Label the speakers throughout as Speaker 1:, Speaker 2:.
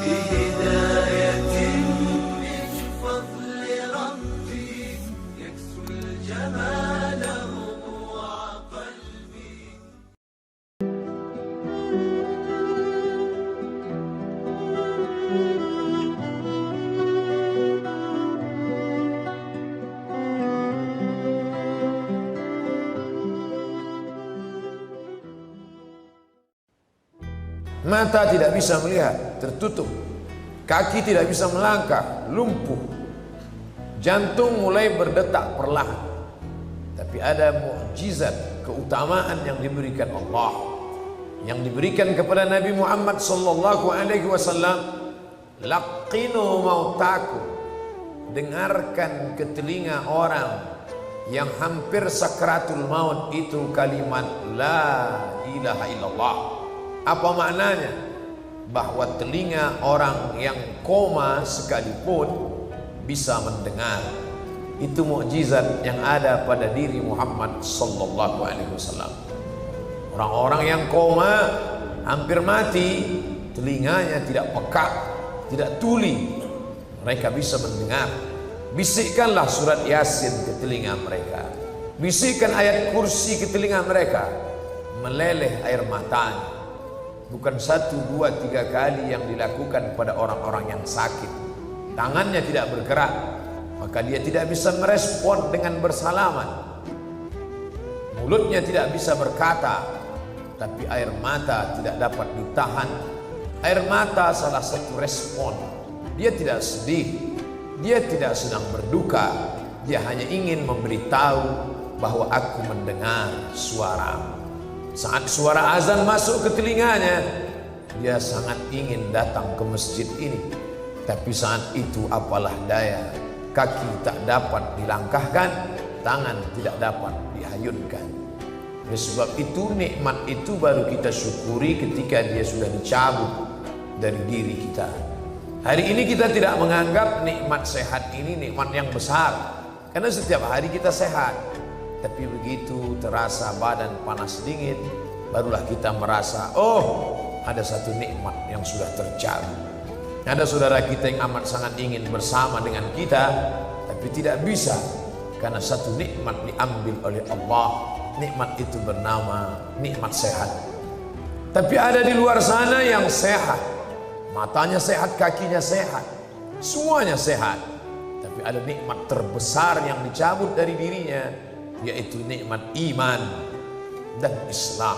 Speaker 1: بهداية من فضل ربي يكسو الجمال ربوع قلبي.
Speaker 2: Mata tidak bisa melihat, tertutup. Kaki tidak bisa melangkah, lumpuh. Jantung mulai berdetak perlahan. Tapi ada mukjizat, keutamaan yang diberikan Allah, yang diberikan kepada Nabi Muhammad sallallahu alaihi wasallam. Laqinu mautakum, dengarkan ke telinga orang yang hampir sakratul maut itu kalimat la ilaha illallah. Apa maknanya? Bahwa telinga orang yang koma sekalipun bisa mendengar. Itu mukjizat yang ada pada diri Muhammad sallallahu alaihi wasallam. Orang-orang yang koma, hampir mati, telinganya tidak peka, tidak tuli, mereka bisa mendengar. Bisikkanlah surat Yasin ke telinga mereka, bisikkan ayat kursi ke telinga mereka, meleleh air matanya. Bukan 1, 2, 3 kali yang dilakukan pada orang-orang yang sakit. Tangannya tidak bergerak, maka dia tidak bisa merespon dengan bersalaman. Mulutnya tidak bisa berkata, tapi air mata tidak dapat ditahan. Air mata salah satu respon. Dia tidak sedih, dia tidak sedang berduka, dia hanya ingin memberitahu bahwa aku mendengar suara. Saat suara azan masuk ke telinganya, dia sangat ingin datang ke masjid ini. Tapi saat itu apalah daya, kaki tak dapat dilangkahkan, tangan tidak dapat dihayunkan. Oleh sebab itu nikmat itu baru kita syukuri ketika dia sudah dicabut dari diri kita. Hari ini kita tidak menganggap nikmat sehat ini nikmat yang besar, karena setiap hari kita sehat. Tapi begitu terasa badan panas dingin, barulah kita merasa, oh, ada satu nikmat yang sudah tercabut. Ada saudara kita yang amat sangat ingin bersama dengan kita, tapi tidak bisa karena satu nikmat diambil oleh Allah. Nikmat itu bernama nikmat sehat. Tapi ada di luar sana yang sehat, matanya sehat, kakinya sehat, semuanya sehat, tapi ada nikmat terbesar yang dicabut dari dirinya, yaitu nikmat iman dan Islam.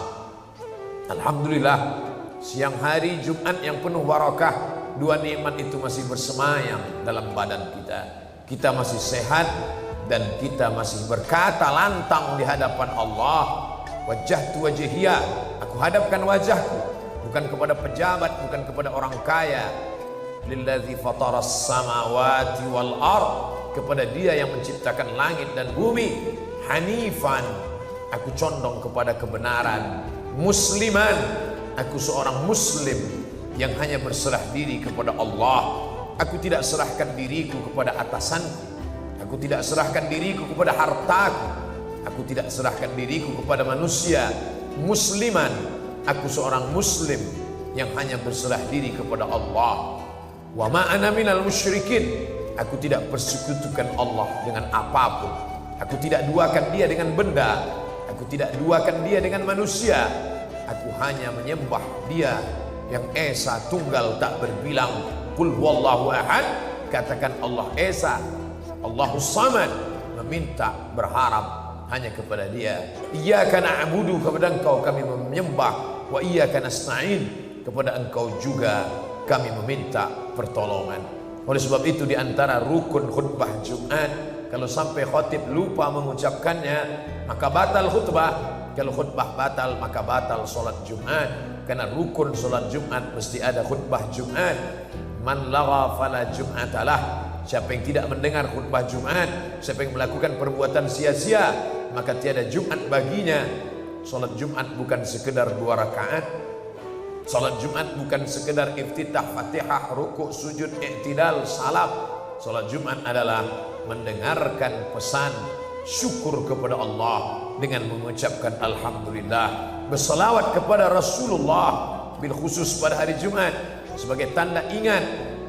Speaker 2: Alhamdulillah, siang hari Jumat yang penuh barakah, dua nikmat itu masih bersemayam dalam badan kita. Kita masih sehat dan kita masih berkata lantang di hadapan Allah, wajjahtu wajhiya, aku hadapkan wajahku bukan kepada pejabat, bukan kepada orang kaya, lillazi fataras samawati wal ard, kepada dia yang menciptakan langit dan bumi. Hanifan, aku condong kepada kebenaran. Musliman, aku seorang muslim yang hanya berserah diri kepada Allah. Aku tidak serahkan diriku kepada atasanku, aku tidak serahkan diriku kepada hartaku, aku tidak serahkan diriku kepada manusia. Musliman, aku seorang muslim yang hanya berserah diri kepada Allah. Wa ma ana minal musyrikin, aku tidak persekutukan Allah dengan apapun. Aku tidak duakan dia dengan benda, aku tidak duakan dia dengan manusia. Aku hanya menyembah dia yang esa, tunggal, tak berbilang. Qul huwallahu ahad, katakan Allah esa, Allahus samad, meminta, berharap hanya kepada dia. Iyyaka na'budu, kepada engkau kami menyembah, wa iyyaka nasta'in, kepada engkau juga kami meminta pertolongan. Oleh sebab itu di antara rukun khutbah Jumat, kalau sampai khatib lupa mengucapkannya, maka batal khutbah. Kalau khutbah batal, maka batal solat Jumat. Karena rukun solat Jumat mesti ada khutbah Jumat. Man lagha fala jum'atalah, siapa yang tidak mendengar khutbah Jumat, siapa yang melakukan perbuatan sia-sia, maka tiada Jumat baginya. Solat Jumat bukan sekedar 2 rakaat. Solat Jumat bukan sekedar iftitah, Fatihah, rukuk, sujud, i'tidal, salam. Solat Jumat adalah mendengarkan pesan syukur kepada Allah dengan mengucapkan alhamdulillah, berselawat kepada Rasulullah, bil khusus pada hari Jumat, sebagai tanda ingat.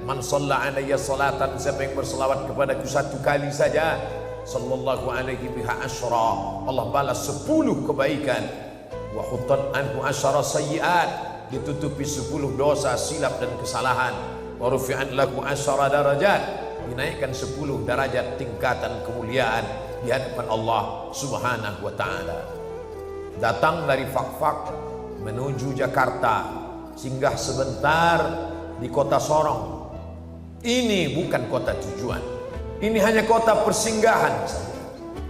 Speaker 2: Man shalla alayya salatan, siapa yang berselawat kepadaku satu kali saja, sallallahu alaihi biha asyra, Allah balas 10 kebaikan. Wa khuttat anhu asyara sayyi'at, ditutupi 10 dosa silap dan kesalahan. Wa rufi'at lahu asyara darajat, dinaikkan 10 derajat tingkatan kemuliaan di hadapan Allah Subhanahu wa taala. Datang dari Fakfak menuju Jakarta, singgah sebentar di kota Sorong. Ini bukan kota tujuan, ini hanya kota persinggahan saja.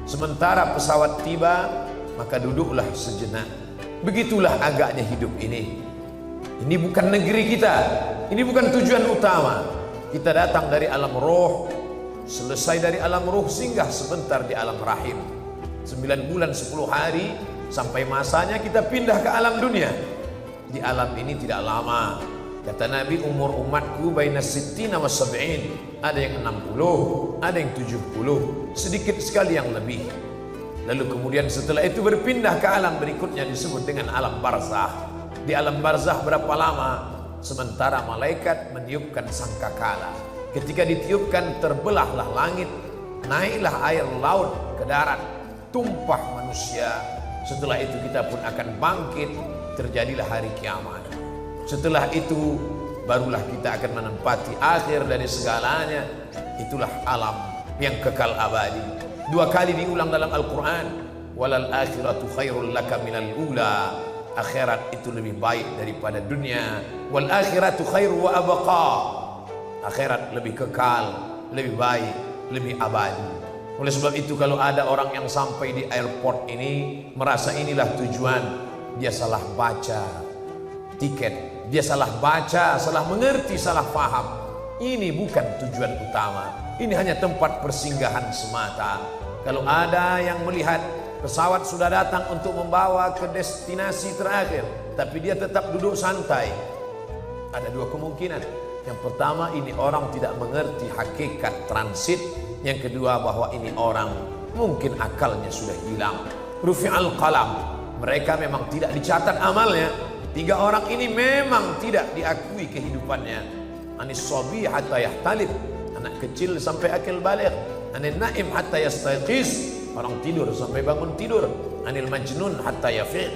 Speaker 2: Sementara pesawat tiba, maka duduklah sejenak. Begitulah agaknya hidup ini. Ini bukan negeri kita, ini bukan tujuan utama. Kita datang dari alam roh, selesai dari alam roh singgah sebentar di alam rahim. 9 bulan 10 hari sampai masanya kita pindah ke alam dunia. Di alam ini tidak lama. Kata Nabi, umur umatku baina sittina wa sab'in, ada yang 60, ada yang 70, sedikit sekali yang lebih. Lalu kemudian setelah itu berpindah ke alam berikutnya disebut dengan alam barzah. Di alam barzah berapa lama? Sementara malaikat meniupkan sangkakala. Ketika ditiupkan terbelahlah langit, naiklah air laut ke darat, tumpah manusia. Setelah itu kita pun akan bangkit, terjadilah hari kiamat. Setelah itu barulah kita akan menempati akhir dari segalanya. Itulah alam yang kekal abadi. 2 kali diulang dalam Al-Quran, walal akhiratu khairul laka minal ula, akhirat itu lebih baik daripada dunia. Wal akhiratu khairu wa abqa, akhirat lebih kekal, lebih baik, lebih abadi. Oleh sebab itu kalau ada orang yang sampai di airport ini merasa inilah tujuan, dia salah baca tiket, dia salah baca, salah mengerti, salah paham. Ini bukan tujuan utama, ini hanya tempat persinggahan semata. Kalau ada yang melihat pesawat sudah datang untuk membawa ke destinasi terakhir, tapi dia tetap duduk santai, ada 2 kemungkinan. Yang pertama, ini orang tidak mengerti hakikat transit. Yang kedua, bahwa ini orang mungkin akalnya sudah hilang. Rufi'al qalam, mereka memang tidak dicatat amalnya. 3 orang ini memang tidak diakui kehidupannya. Anis sabi hatta yahtalib, anak kecil sampai akil baligh. Anil naim hatta yastayqiz, orang tidur sampai bangun tidur. Anil majnun hatta yafiq,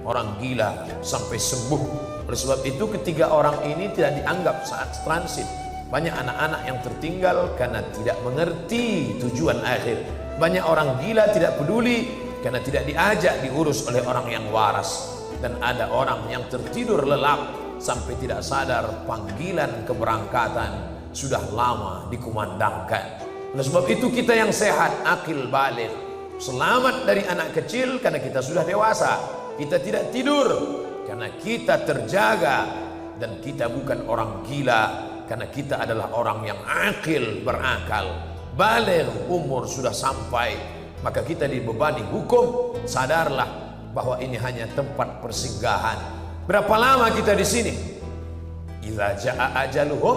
Speaker 2: orang gila sampai sembuh. Oleh sebab itu ketiga orang ini tidak dianggap saat transit. Banyak anak-anak yang tertinggal karena tidak mengerti tujuan akhir. Banyak orang gila tidak peduli karena tidak diajak diurus oleh orang yang waras. Dan ada orang yang tertidur lelap sampai tidak sadar panggilan keberangkatan sudah lama dikumandangkan. Oleh sebab itu kita yang sehat, akil baligh, selamat dari anak kecil karena kita sudah dewasa. Kita tidak tidur karena kita terjaga, dan kita bukan orang gila karena kita adalah orang yang akil, berakal, baligh, umur sudah sampai. Maka kita dibebani hukum. Sadarlah bahwa ini hanya tempat persinggahan. Berapa lama kita di sini? Idza jaa ajaluhum,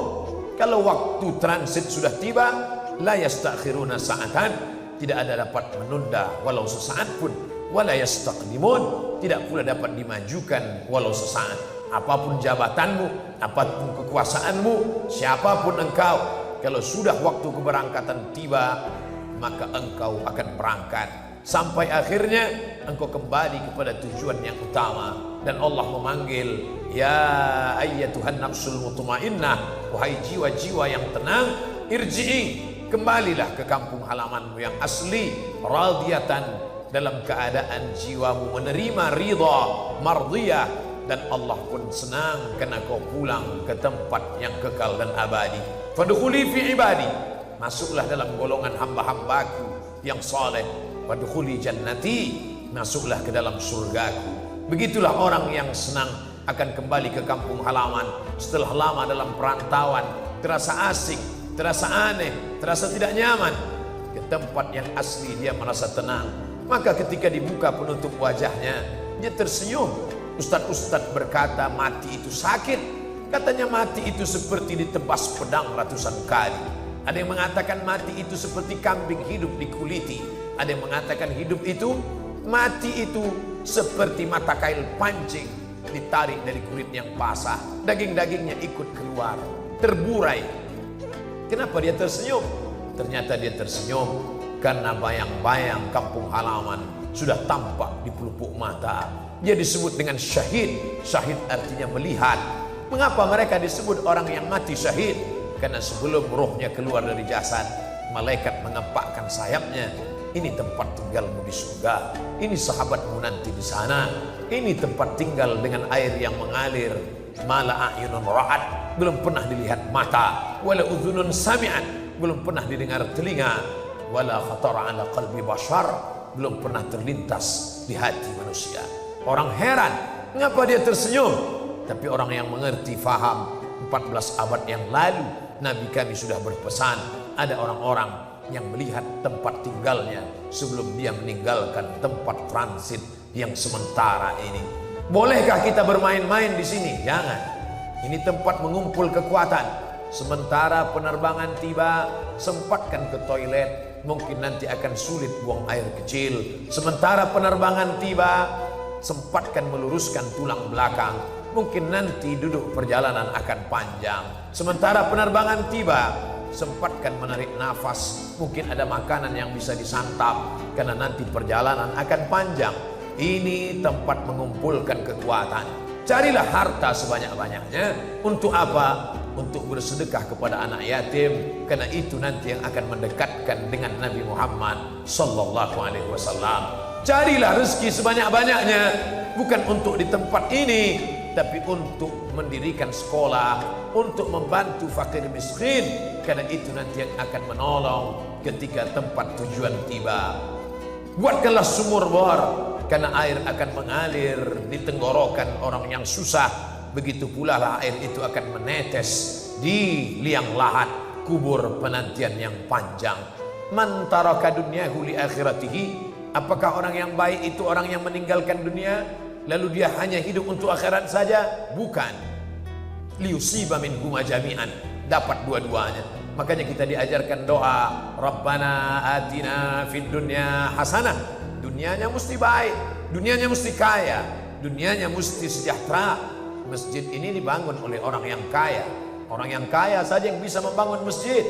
Speaker 2: kalau waktu transit sudah tiba, la yastakhiruna sa'atan, tidak ada dapat menunda walau sesaat pun. Wala yastaqdimun, tidak pula dapat dimajukan walau sesaat. Apapun jabatanmu, apapun kekuasaanmu, siapapun engkau, kalau sudah waktu keberangkatan tiba, maka engkau akan berangkat sampai akhirnya engkau kembali kepada tujuan yang utama. Dan Allah memanggil, ya ayyatuhan nafsul mutmainnah, wahai jiwa-jiwa yang tenang, irji'i, kembalilah ke kampung halamanmu yang asli, radiyatan, dalam keadaan jiwamu menerima ridha, mardiyah, dan Allah pun senang karena kau pulang ke tempat yang kekal dan abadi. Fadkhuli fi ibadi, masuklah dalam golongan hamba-hambaku yang saleh. Fadkhuli jannati, masuklah ke dalam surgaku. Begitulah orang yang senang akan kembali ke kampung halaman setelah lama dalam perantauan, terasa asik, terasa aneh, terasa tidak nyaman. Ke tempat yang asli dia merasa tenang. Maka ketika dibuka penutup wajahnya, dia tersenyum. Ustadz-ustadz berkata mati itu sakit. Katanya mati itu seperti ditebas pedang ratusan kali. Ada yang mengatakan mati itu seperti kambing hidup dikuliti. Ada yang mengatakan hidup itu, mati itu seperti mata kail pancing. ditarik dari kulit yang basah, daging-dagingnya ikut keluar, terburai. Kenapa dia tersenyum? Ternyata dia tersenyum karena bayang-bayang kampung halaman sudah tampak di pelupuk mata. Dia disebut dengan syahid. Syahid artinya melihat. Mengapa mereka disebut orang yang mati syahid? Karena sebelum rohnya keluar dari jasad, malaikat mengepakkan sayapnya. Ini tempat tinggalmu di surga. Ini sahabatmu nanti di sana. Ini tempat tinggal dengan air yang mengalir. Mala a'yunun ra'at, belum pernah dilihat mata. Wala udhunun sami'at, belum pernah didengar telinga. Wala khatara ala qalbi bashar, belum pernah terlintas di hati manusia. Orang heran, mengapa dia tersenyum? Tapi orang yang mengerti faham, 14 abad yang lalu Nabi kami sudah berpesan, ada orang-orang yang melihat tempat tinggalnya sebelum dia meninggalkan tempat transit yang sementara ini. Bolehkah kita bermain-main di sini? Jangan. Ini tempat mengumpul kekuatan. Sementara penerbangan tiba, sempatkan ke toilet. Mungkin nanti akan sulit buang air kecil. Sementara penerbangan tiba, sempatkan meluruskan tulang belakang. Mungkin nanti duduk perjalanan akan panjang. Sementara penerbangan tiba, sempatkan menarik nafas. Mungkin ada makanan yang bisa disantap, karena nanti perjalanan akan panjang. Ini tempat mengumpulkan kekuatan. Carilah harta sebanyak-banyaknya. Untuk apa? Untuk bersedekah kepada anak yatim, karena itu nanti yang akan mendekatkan dengan Nabi Muhammad sallallahu alaihi wasallam. Carilah rezeki sebanyak-banyaknya, bukan untuk di tempat ini, tapi untuk mendirikan sekolah, untuk membantu fakir miskin, karena itu nanti yang akan menolong ketika tempat tujuan tiba. Buatkanlah sumur bor, karena air akan mengalir di tenggorokan orang yang susah. Begitu pula lah air itu akan menetes di liang lahat kubur penantian yang panjang. Man taraka dunyahu li akhiratihi, apakah orang yang baik itu orang yang meninggalkan dunia lalu dia hanya hidup untuk akhirat saja? Bukan. Liyusiba minhuma jami'an, dapat dua-duanya. Makanya kita diajarkan doa, Rabbana atina fid dunya hasanah. Dunianya mesti baik, dunianya mesti kaya, dunianya mesti sejahtera. Masjid ini dibangun oleh orang yang kaya. Orang yang kaya saja yang bisa membangun masjid.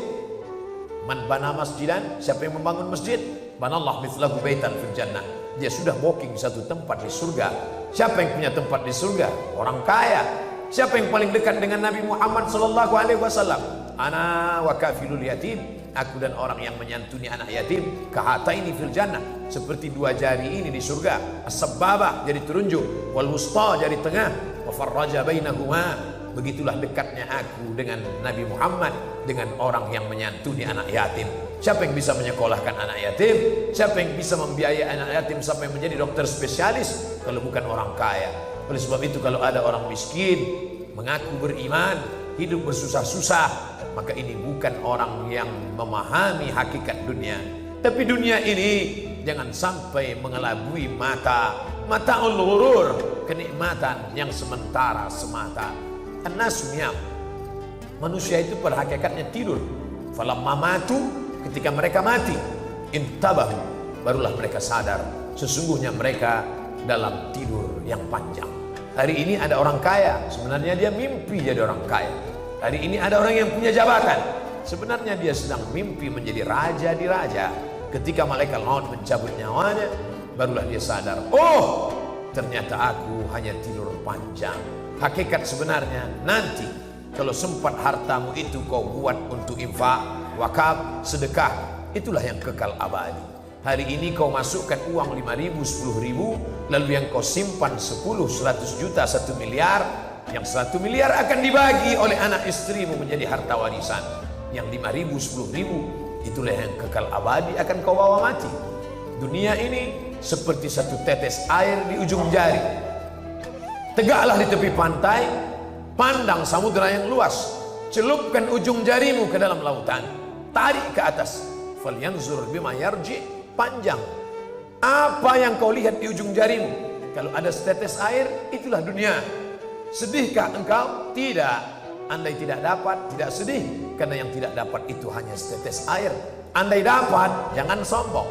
Speaker 2: Man bana masjidan, siapa yang membangun masjid? Banallah mithlahu baitan fil jannah. Dia sudah booking satu tempat di surga. Siapa yang punya tempat di surga? Orang kaya. Siapa yang paling dekat dengan Nabi Muhammad sallallahu alaihi wasallam? Ana wa kafilul yatim, aku dan orang yang menyantuni anak yatim, kahataini fil jannah, seperti dua jari ini di surga. As-sababah, jari telunjuk, wal wusta, jari tengah, wa farraja bainahuma, begitulah dekatnya aku dengan Nabi Muhammad, dengan orang yang menyantuni anak yatim. Siapa yang bisa menyekolahkan anak yatim? Siapa yang bisa membiayai anak yatim sampai menjadi dokter spesialis kalau bukan orang kaya? Oleh sebab itu kalau ada orang miskin mengaku beriman, hidup bersusah-susah, maka ini bukan orang yang memahami hakikat dunia. Tapi dunia ini jangan sampai mengelabui mata. Mata'ul ghurur, kenikmatan yang sementara semata. An-nasu niyam, manusia itu pada hakikatnya tidur. Falamma matu, ketika mereka mati, intabahu, barulah mereka sadar sesungguhnya mereka dalam tidur yang panjang. Hari ini ada orang kaya, sebenarnya dia mimpi jadi orang kaya. Hari ini ada orang yang punya jabatan, sebenarnya dia sedang mimpi menjadi raja di raja. Ketika malaikat maut mencabut nyawanya, barulah dia sadar, oh ternyata aku hanya tidur panjang. Hakikat sebenarnya nanti kalau sempat hartamu itu kau buat untuk infak, wakaf, sedekah, itulah yang kekal abadi. Hari ini kau masukkan uang 5.000, 10.000, lalu yang kau simpan 10, 100 juta, 1 miliar, yang 1 miliar akan dibagi oleh anak istrimu menjadi harta warisan. Yang 5.000, 10.000, itulah yang kekal abadi akan kau bawa mati. Dunia ini seperti satu tetes air di ujung jari. Tegaklah di tepi pantai, pandang samudera yang luas, celupkan ujung jarimu ke dalam lautan, tarik ke atas, falyanzur bima yarji, panjang. Apa yang kau lihat di ujung jarimu? Kalau ada setetes air, itulah dunia. Sedihkah engkau? Tidak. Andai tidak dapat, tidak sedih, karena yang tidak dapat itu hanya setetes air. Andai dapat, jangan sombong,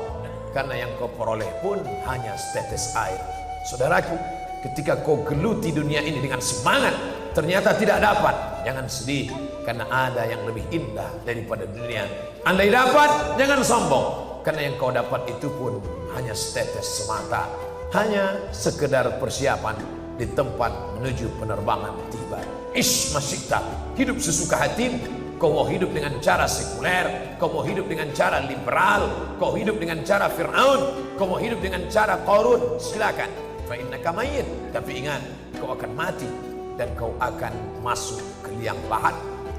Speaker 2: karena yang kau peroleh pun hanya setetes air. Saudaraku, Ketika kau geluti dunia ini dengan semangat, ternyata tidak dapat, jangan sedih, karena ada yang lebih indah daripada dunia. Andai dapat, jangan sombong, karena yang kau dapat itu pun hanya setetes semata, hanya sekedar persiapan di tempat menuju penerbangan tiba. Ish masyikta, hidup sesuka hatimu. Kau mau hidup dengan cara sekuler, kau mau hidup dengan cara liberal, kau hidup dengan cara Fir'aun, kau mau hidup dengan cara Qarun, silakan. Fa innaka mayyit, tapi ingat, kau akan mati dan kau akan masuk ke liang lahat,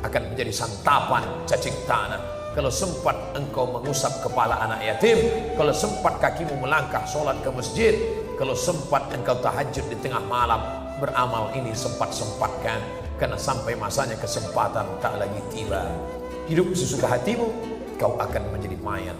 Speaker 2: akan menjadi santapan cacing tanah. Kalau sempat engkau mengusap kepala anak yatim, kalau sempat kakimu melangkah sholat ke masjid, kalau sempat engkau tahajud di tengah malam, beramal ini sempat-sempatkan, karena sampai masanya kesempatan tak lagi tiba. Hidup sesuka hatimu, kau akan menjadi mayat.